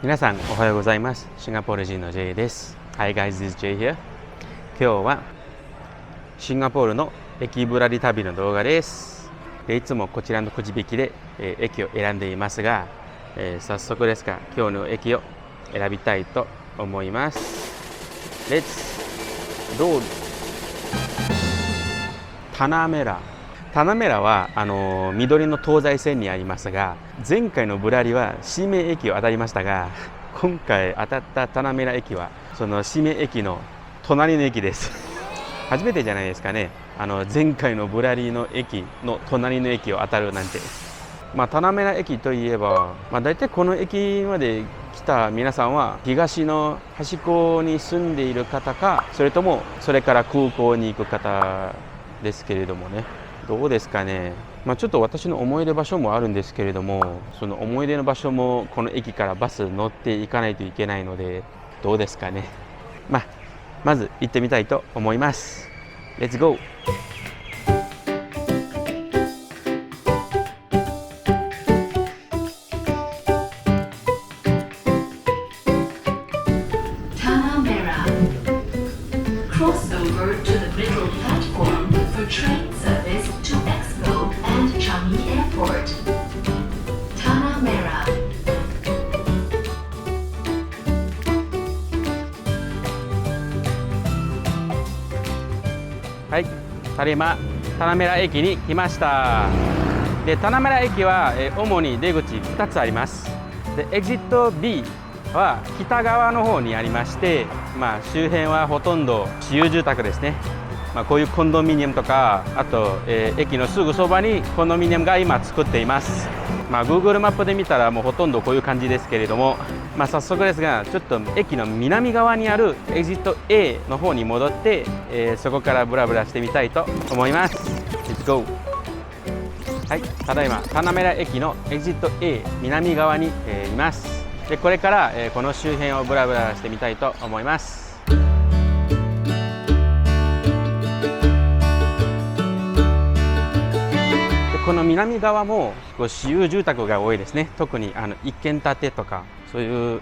皆さんおはようございます。シンガポール人の J です。Hi guys, this is J here。今日はシンガポールの駅ぶらり旅の動画です。いつもこちらのくじ引きで、駅を選んでいますが、早速ですが今日の駅を選びたいと思います。レッツロール。タナメラ。タナメラは緑の東西線にありますが、前回のぶらりは指名駅を当たりましたが、今回当たったタナメラ駅はその指名駅の隣の駅です。初めてじゃないですかね。前回のぶらりの駅の隣の駅を当たるなんて。タナメラ駅といえば、大体この駅まで来た皆さんは東の端っこに住んでいる方か、それともそれから空港に行く方ですけれどもね。どうですかね。ちょっと私の思い出場所もあるんですけれども、その思い出の場所もこの駅からバス乗っていかないといけないので、どうですかね。まず行ってみたいと思います。レッツゴー。はい、ただいまタナメラ駅に来ました。で、タナメラ駅は主に出口2つあります。で、エグジット B は北側の方にありまして、周辺はほとんど私有住宅ですね。こういうコンドミニアムとか、あと、駅のすぐそばにコンドミニアムが今作っています。Google マップで見たらもうほとんどこういう感じですけれども、早速ですがちょっと駅の南側にあるエグジット A の方に戻って、そこからブラブラしてみたいと思います。 Let's go。 はい、ただいまタナメラ駅のエグジット A 南側に、います。で、これから、この周辺をブラブラしてみたいと思います。この南側も私有住宅が多いですね。特に一軒建てとかそういう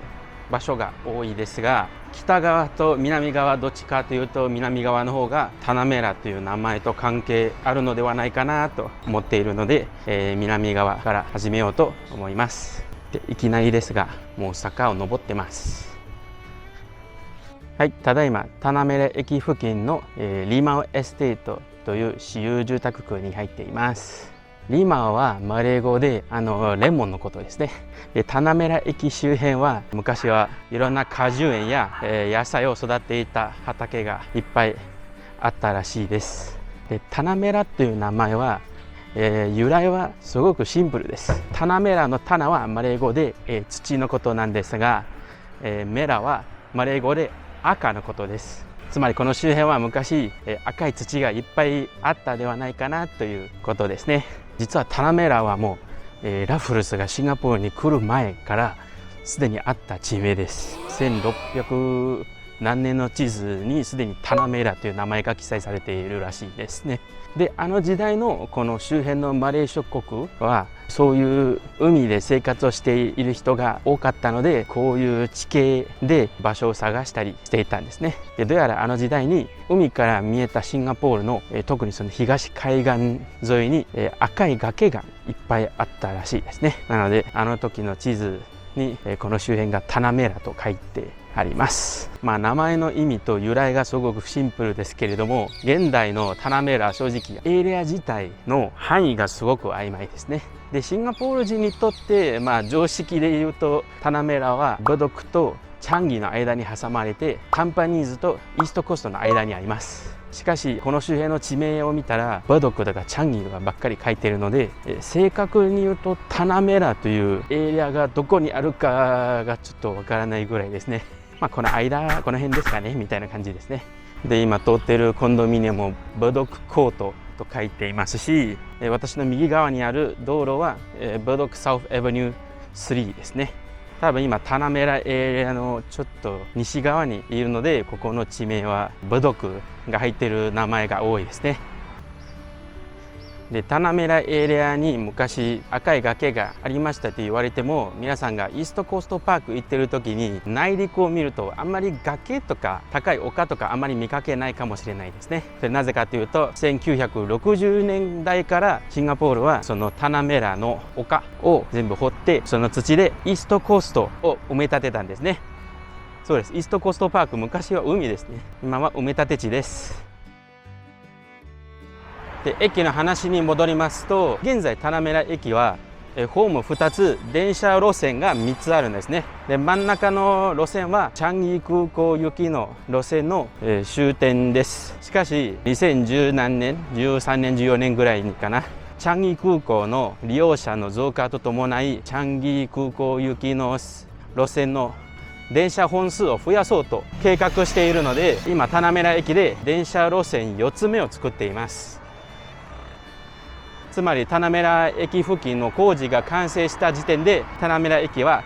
場所が多いですが、北側と南側どっちかというと南側の方がタナメラという名前と関係あるのではないかなと思っているので、南側から始めようと思います。で、いきなりですがもう坂を登ってます。はい、ただいまタナメラ駅付近の、リマオエステートという私有住宅区に入っています。リマオはマレー語でレモンのことですね。で、タナメラ駅周辺は昔はいろんな果樹園や、野菜を育てていた畑がいっぱいあったらしいです。で、タナメラという名前は、由来はすごくシンプルです。タナメラのタナはマレー語で、土のことなんですが、メラはマレー語で赤のことです。つまりこの周辺は昔、赤い土がいっぱいあったではないかなということですね。実はタナメラはもう、ラフルスがシンガポールに来る前からすでにあった地名です。1600何年の地図にすでにタナメラという名前が記載されているらしいですね。で、時代のこの周辺のマレー諸国はそういう海で生活をしている人が多かったので、こういう地形で場所を探したりしていたんですね。で、どうやら時代に海から見えたシンガポールの特にその東海岸沿いに赤い崖がいっぱいあったらしいですね。なので時の地図にこの周辺がタナメラと書いてあります。名前の意味と由来がすごくシンプルですけれども、現代のタナメラ正直エリア自体の範囲がすごく曖昧ですね。で、シンガポール人にとって常識で言うとタナメラはブドックとチャンギの間に挟まれてタンパニーズとイーストコーストの間にあります。しかしこの周辺の地名を見たらバドックとかチャンギとかばっかり書いているので、正確に言うとタナメラというエリアがどこにあるかがちょっとわからないぐらいですね。この間、この辺ですかねみたいな感じですね。で、今通っているコンドミニアムもバドックコートと書いていますし、私の右側にある道路はバドックサウスアベニュー3ですね。多分今タナメラエリアのちょっと西側にいるので、ここの地名はバドックが入っている名前が多いですね。でタナメラエリアに昔赤い崖がありましたと言われても、皆さんがイーストコーストパーク行ってる時に内陸を見るとあんまり崖とか高い丘とかあんまり見かけないかもしれないですね。それなぜかというと、1960年代からシンガポールはそのタナメラの丘を全部掘って、その土でイーストコーストを埋め立てたんですね。そうです、イーストコーストパーク、昔は海ですね。今は埋め立て地です。で駅の話に戻りますと、現在タナメラ駅はホーム2つ、電車路線が3つあるんですね。で真ん中の路線はチャンギ空港行きの路線の終点です。しかし2010何年13年14年ぐらいにかな、チャンギ空港の利用者の増加とともにチャンギ空港行きの路線の電車本数を増やそうと計画しているので、今タナメラ駅で電車路線4つ目を作っています。つまりタナメラ駅付近の工事が完成した時点で、タナメラ駅は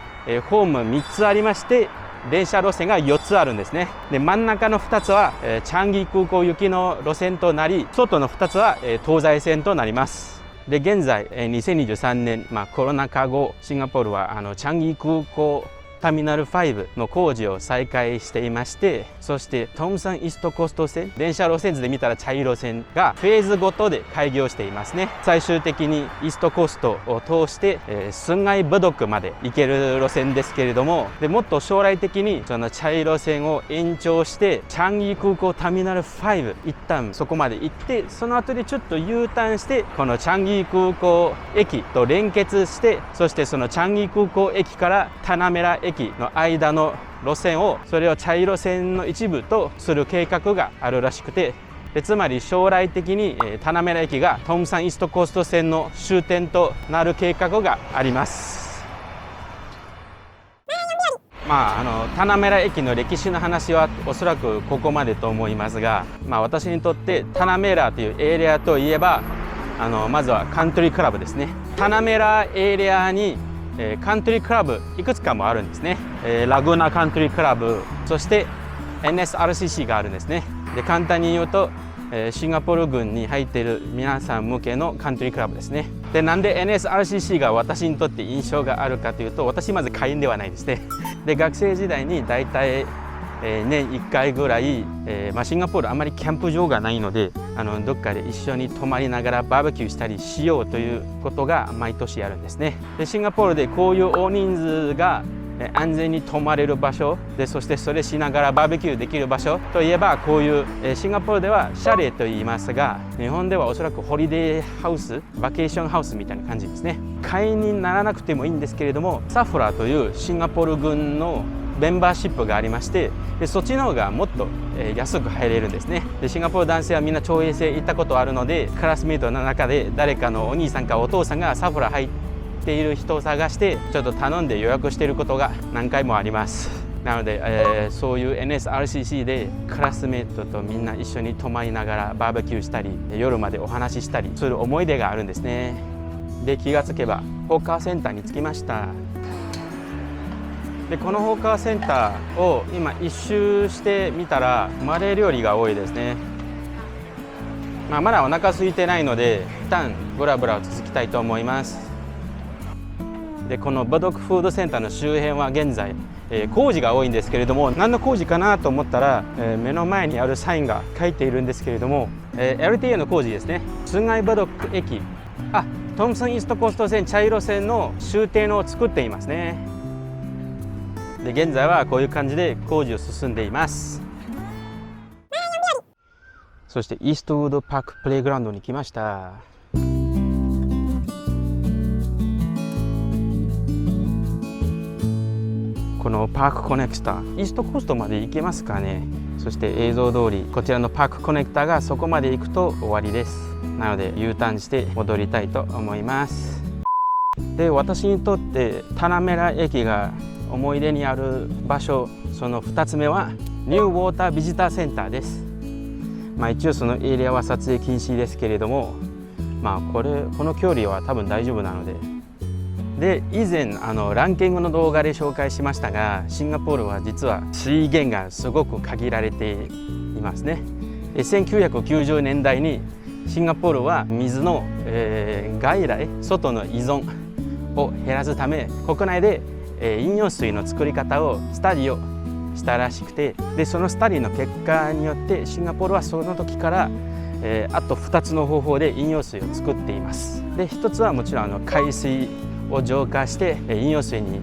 ホーム3つありまして、電車路線が4つあるんですね。で真ん中の2つはチャンギ空港行きの路線となり、外の2つは東西線となります。で現在2023年、コロナ禍後シンガポールはチャンギ空港ターミナル5の工事を再開していまして、そしてトムソンイーストコースト線、電車路線図で見たら茶色線がフェーズごとで開業していますね。最終的にイーストコーストを通してスンガイブドックまで行ける路線ですけれども、でもっと将来的にその茶色線を延長してチャンギ空港ターミナル5、一旦そこまで行って、その後でちょっと U ターンしてこのチャンギ空港駅と連結して、そしてそのチャンギ空港駅からタナメラ駅の間の路線を、それを茶色線の一部とする計画があるらしくて、つまり将来的にタナメラ駅がトムソンイーストコースト線の終点となる計画があります。タナメラ駅の歴史の話はおそらくここまでと思いますが、私にとってタナメラというエリアといえばまずはカントリークラブですね。タナメラエリアにカントリークラブいくつかもあるんですね。ラグーナカントリークラブ、そして NSRCC があるんですね。で簡単に言うとシンガポール軍に入っている皆さん向けのカントリークラブですね。でなんで NSRCC が私にとって印象があるかというと、私まず会員ではないですね。で学生時代にだいたい年1回ぐらい、シンガポールあんまりキャンプ場がないので、どっかで一緒に泊まりながらバーベキューしたりしようということが毎年あるんですね。でシンガポールでこういう大人数が安全に泊まれる場所で、そしてそれしながらバーベキューできる場所といえば、こういうシンガポールではシャレと言いますが、日本ではおそらくホリデーハウス、バケーションハウスみたいな感じですね。会員にならなくてもいいんですけれども、サフラというシンガポール軍のメンバーシップがありまして、でそっちの方がもっと安く入れるんですね。でシンガポール男性はみんな徴兵制行ったことあるので、クラスメートの中で誰かのお兄さんかお父さんがサフラ入っている人を探してちょっと頼んで予約していることが何回もあります。なので、そういう NSRCC でクラスメートとみんな一緒に泊まりながらバーベキューしたり、夜までお話ししたりする思い出があるんですね。で気がつけばホーカーセンターに着きました。でこのホーカーセンターを今一周してみたらマレー料理が多いですね。まだお腹空いてないので一旦ブラブラを続きたいと思います。でこのバドックフードセンターの周辺は現在、工事が多いんですけれども、何の工事かなと思ったら、目の前にあるサインが書いているんですけれども、LTA の工事ですね。スンガイバドック駅、トムソンイーストコースト線茶色線の終点を作っていますね。で現在はこういう感じで工事を進んでいます。そしてイーストウッドパークプレイグラウンドに来ました。このパークコネクター、イーストコーストまで行けますかね。そして映像通りこちらのパークコネクターがそこまで行くと終わりです。なので U ターンして戻りたいと思います。で私にとってタナメラ駅が思い出にある場所、その2つ目はニューウォータービジターセンターです。一応そのエリアは撮影禁止ですけれども、この距離は多分大丈夫なので。で以前ランキングの動画で紹介しましたが、シンガポールは実は水源がすごく限られていますね。1990年代にシンガポールは水の、外来外の依存を減らすため国内で、飲料水の作り方をスタディをしたらしくて、でそのスタディの結果によってシンガポールはその時から、あと2つの方法で飲料水を作っています。で1つはもちろん海水を浄化して飲料水に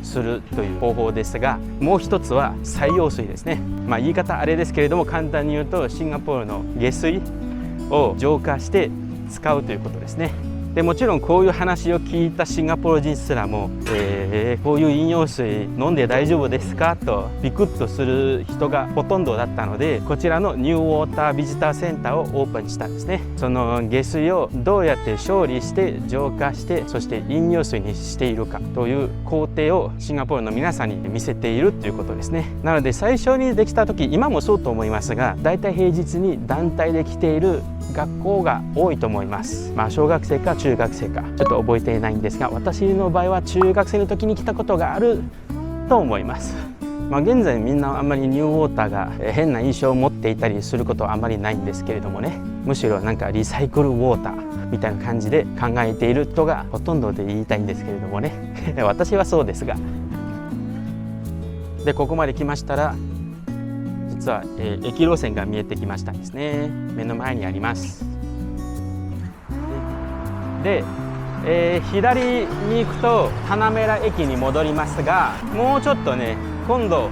するという方法ですが、もう一つは採用水ですね。言い方あれですけれども、簡単に言うとシンガポールの下水を浄化して使うということですね。でもちろんこういう話を聞いたシンガポール人すらも、こういう飲料水飲んで大丈夫ですかとビクッとする人がほとんどだったので、こちらのニューウォータービジターセンターをオープンしたんですね。その下水をどうやって処理して浄化して、そして飲料水にしているかという工程をシンガポールの皆さんに見せているということですね。なので最初にできた時、今もそうと思いますが、だいたい平日に団体で来ている学校が多いと思います。小学生か中学生かちょっと覚えていないんですが、私の場合は中学生の時に来たことがあると思います。現在みんなあんまりニューウォーターが変な印象を持っていたりすることはあまりないんですけれどもね、むしろなんかリサイクルウォーターみたいな感じで考えている人がほとんどで言いたいんですけれどもね私はそうですが。でここまで来ましたら、実は、駅路線が見えてきましたですね。目の前にあります。で、左に行くとタナメラ駅に戻りますが、もうちょっとね、今度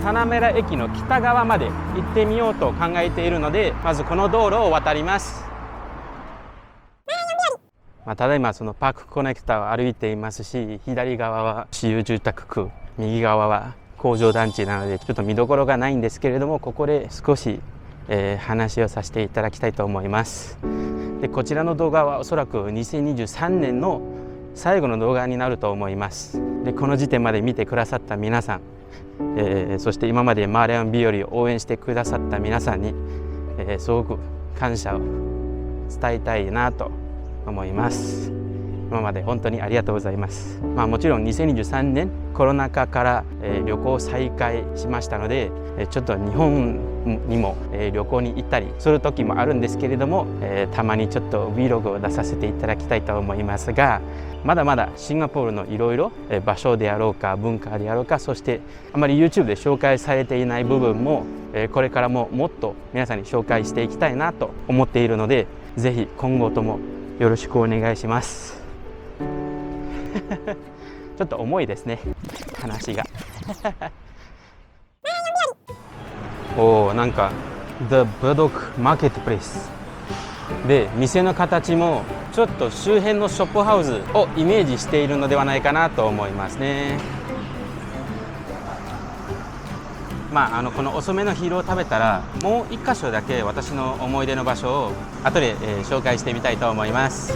タナメラ駅の北側まで行ってみようと考えているので、まずこの道路を渡ります。ただいまそのパークコネクタを歩いていますし、左側は私有住宅区、右側は工場団地なのでちょっと見どころがないんですけれども、ここで少し、話をさせていただきたいと思います。でこちらの動画はおそらく2023年の最後の動画になると思います。でこの時点まで見てくださった皆さん、そして今までマーレオン日和を応援してくださった皆さんに、すごく感謝を伝えたいなと思います。今まで本当にありがとうございます。もちろん2023年コロナ禍から、旅行再開しましたので、ちょっと日本にも、旅行に行ったりする時もあるんですけれども、たまにちょっと Vlog を出させていただきたいと思いますが、まだまだシンガポールのいろいろ場所であろうか文化であろうか、そしてあまり YouTube で紹介されていない部分も、これからももっと皆さんに紹介していきたいなと思っているので、ぜひ今後ともよろしくお願いしますちょっと重いですね、話がなんか The Budok Marketplace で、店の形もちょっと周辺のショップハウスをイメージしているのではないかなと思いますね。この遅めの昼を食べたら、もう一箇所だけ私の思い出の場所を後で、紹介してみたいと思います。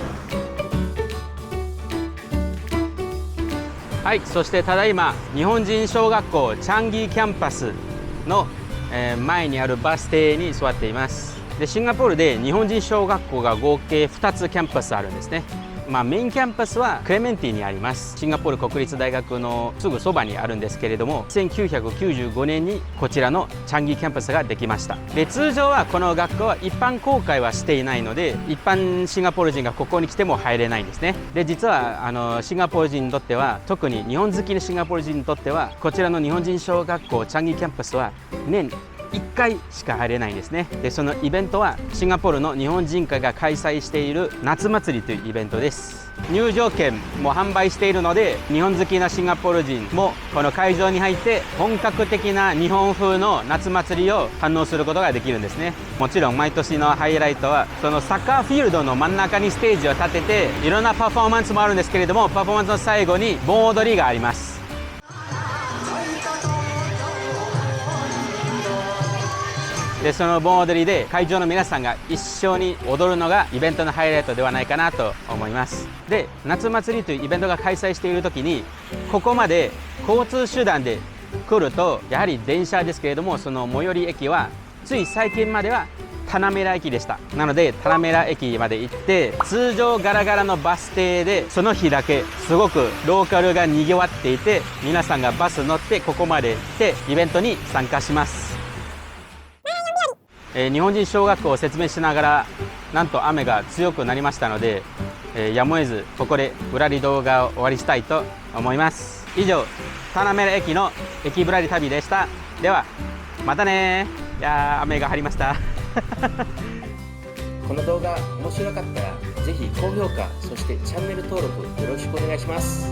はい、そしてただいま日本人小学校チャンギーキャンパスの、前にあるバス停に座っています。でシンガポールで日本人小学校が合計2つキャンパスあるんですね。メインキャンパスはクレメンティにあります。シンガポール国立大学のすぐそばにあるんですけれども、1995年にこちらのチャンギーキャンパスができました。で通常はこの学校は一般公開はしていないので、一般シンガポール人がここに来ても入れないんですね。で実はシンガポール人にとっては、特に日本好きのシンガポール人にとっては、こちらの日本人小学校チャンギーキャンパスは年1回しか入れないんですね。でそのイベントはシンガポールの日本人会が開催している夏祭りというイベントです。入場券も販売しているので、日本好きなシンガポール人もこの会場に入って本格的な日本風の夏祭りを堪能することができるんですね。もちろん毎年のハイライトはそのサッカーフィールドの真ん中にステージを立てて、いろんなパフォーマンスもあるんですけれども、パフォーマンスの最後に盆踊りがあります。でその盆踊りで会場の皆さんが一緒に踊るのがイベントのハイライトではないかなと思います。で夏祭りというイベントが開催している時に、ここまで交通手段で来るとやはり電車ですけれども、その最寄り駅はつい最近まではタナメラ駅でした。なのでタナメラ駅まで行って、通常ガラガラのバス停でその日だけすごくローカルがにぎわっていて、皆さんがバス乗ってここまで来てイベントに参加します。日本人小学校を説明しながらなんと雨が強くなりましたので、やむを得ずここでぶらり動画を終わりしたいと思います。以上、タナメラ駅の駅ぶらり旅でした。ではまたね。いやー、雨が降りましたこの動画面白かったらぜひ高評価、そしてチャンネル登録よろしくお願いします。